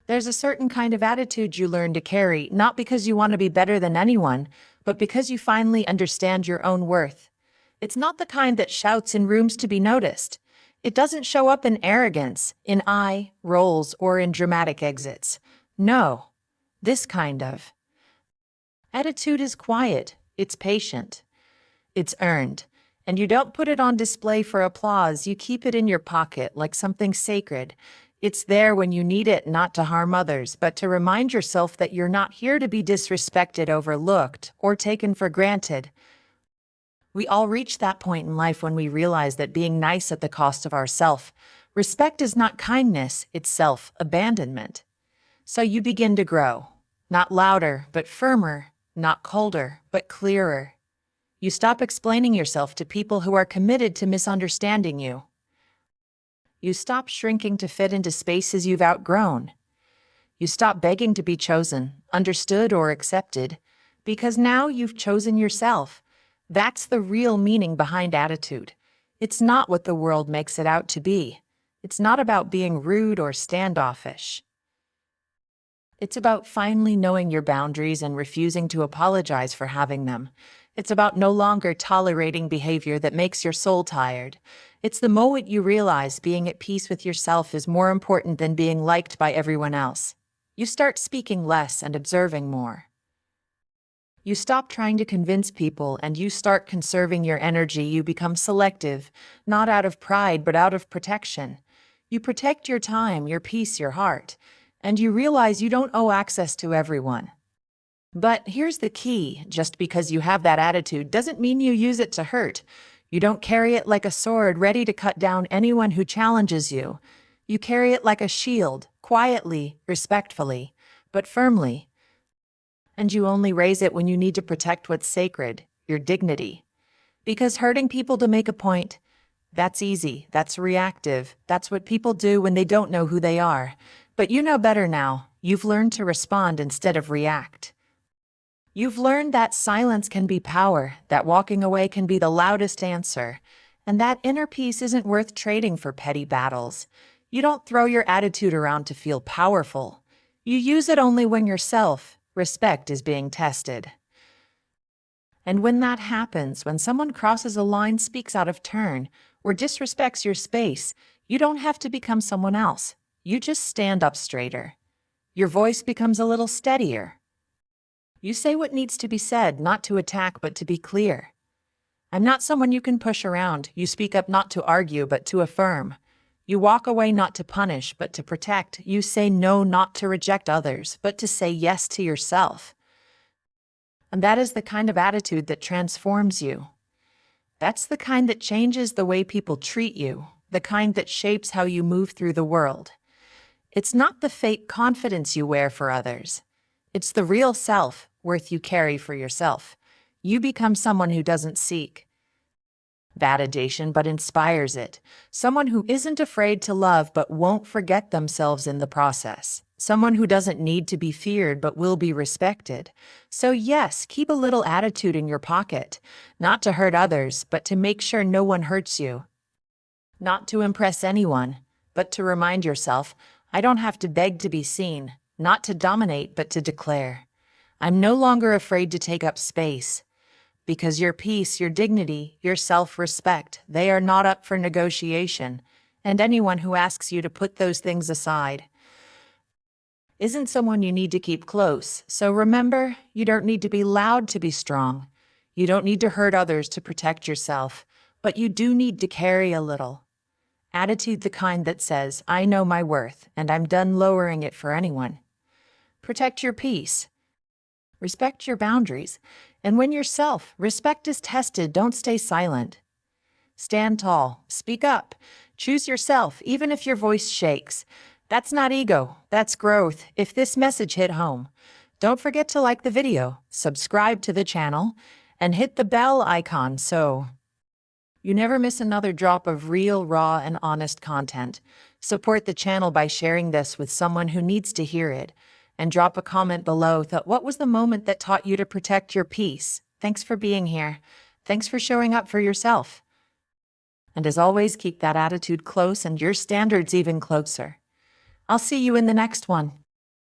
There's a certain kind of attitude you learn to carry, not because you want to be better than anyone, but because you finally understand your own worth. It's not the kind that shouts in rooms to be noticed. It doesn't show up in arrogance, in eye rolls, or in dramatic exits. No, this kind of attitude is quiet, it's patient, it's earned. And you don't put it on display for applause, you keep it in your pocket like something sacred. It's there when you need it, not to harm others, but to remind yourself that you're not here to be disrespected, overlooked, or taken for granted. We all reach that point in life when we realize that being nice at the cost of ourself. Respect is not kindness, it's self-abandonment. So you begin to grow. Not louder, but firmer. Not colder, but clearer. You stop explaining yourself to people who are committed to misunderstanding you. You stop shrinking to fit into spaces you've outgrown. You stop begging to be chosen, understood, or accepted, because now you've chosen yourself. That's the real meaning behind attitude. It's not what the world makes it out to be. It's not about being rude or standoffish. It's about finally knowing your boundaries and refusing to apologize for having them. It's about no longer tolerating behavior that makes your soul tired. It's the moment you realize being at peace with yourself is more important than being liked by everyone else. You start speaking less and observing more. You stop trying to convince people and you start conserving your energy. You become selective, not out of pride but out of protection. You protect your time, your peace, your heart, and you realize you don't owe access to everyone. But here's the key, just because you have that attitude doesn't mean you use it to hurt. You don't carry it like a sword ready to cut down anyone who challenges you. You carry it like a shield, quietly, respectfully, but firmly. And you only raise it when you need to protect what's sacred, your dignity. Because hurting people to make a point, that's easy, that's reactive, that's what people do when they don't know who they are. But you know better now. You've learned to respond instead of react. You've learned that silence can be power, that walking away can be the loudest answer, and that inner peace isn't worth trading for petty battles. You don't throw your attitude around to feel powerful. You use it only when your self-respect is being tested. And when that happens, when someone crosses a line, speaks out of turn, or disrespects your space, you don't have to become someone else. You just stand up straighter. Your voice becomes a little steadier. You say what needs to be said, not to attack, but to be clear. I'm not someone you can push around. You speak up not to argue, but to affirm. You walk away not to punish, but to protect. You say no not to reject others, but to say yes to yourself. And that is the kind of attitude that transforms you. That's the kind that changes the way people treat you, the kind that shapes how you move through the world. It's not the fake confidence you wear for others. It's the real self-worth you carry for yourself. You become someone who doesn't seek validation but inspires it. Someone who isn't afraid to love but won't forget themselves in the process. Someone who doesn't need to be feared but will be respected. So yes, keep a little attitude in your pocket, not to hurt others, but to make sure no one hurts you. Not to impress anyone, but to remind yourself, I don't have to beg to be seen, not to dominate, but to declare. I'm no longer afraid to take up space. Because your peace, your dignity, your self-respect, they are not up for negotiation. And anyone who asks you to put those things aside isn't someone you need to keep close. So remember, you don't need to be loud to be strong. You don't need to hurt others to protect yourself, but you do need to carry a little attitude, the kind that says, I know my worth, and I'm done lowering it for anyone. Protect your peace. Respect your boundaries. And when your self-respect is tested, don't stay silent. Stand tall. Speak up. Choose yourself, even if your voice shakes. That's not ego. That's growth. If this message hit home, don't forget to like the video, subscribe to the channel, and hit the bell icon so you never miss another drop of real, raw, and honest content. Support the channel by sharing this with someone who needs to hear it. And drop a comment below that what was the moment that taught you to protect your peace. Thanks for being here. Thanks for showing up for yourself. And as always, keep that attitude close and your standards even closer. I'll see you in the next one.